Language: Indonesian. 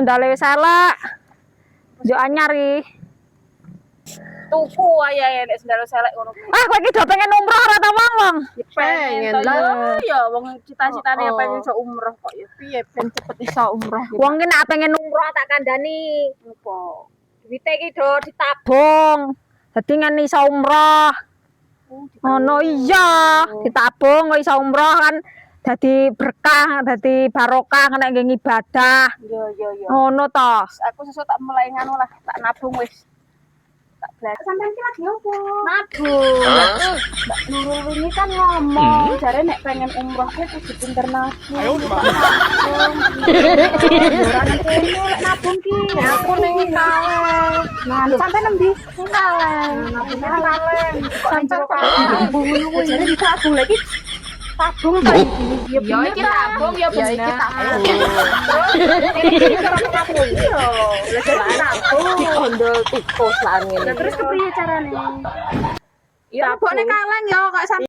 sendale wis elek. Yo anyar iki. Tuku ae nek sendal selek ngono. Ah, kowe iki do pengen umroh ora ta wong? Pengen lah ya wong cita-citane pengen iso umroh kok ya. Piye ben cepet iso umroh. Wong ki nek pengen umroh tak kandhani. Apa? Duwite iki do ditabung. Dadi ngene iso umroh. Ngono iya, ditabung kok iso umroh kan dadi berkah, dadi barokah nek nggih ibadah. Iya. Ngono to. Aku sesuk tak mulai nganu lah, tak nabung wis. Tak belajar. Sampeyan ki lagi opo? Nabung. Mbak Nurul ini kan ngomong, jare nek pengen umroh ki kudu pinter nabung. Ayo, Mbak. Ora nek nabung ki, aku ning Kaleng. Nah, sampeyan nembi? Kaleng. Nabung Kaleng. Sampeyan nabung ngono jare ditabung lagi. Tabung ta iki? Ya iki tabung ya bener. Ya iki tabung. Iki cara tabung yo. Lah jare tabung dikondol tikus lan ngene. Terus kepriye carane? Ya tabokne Kaleng yo kok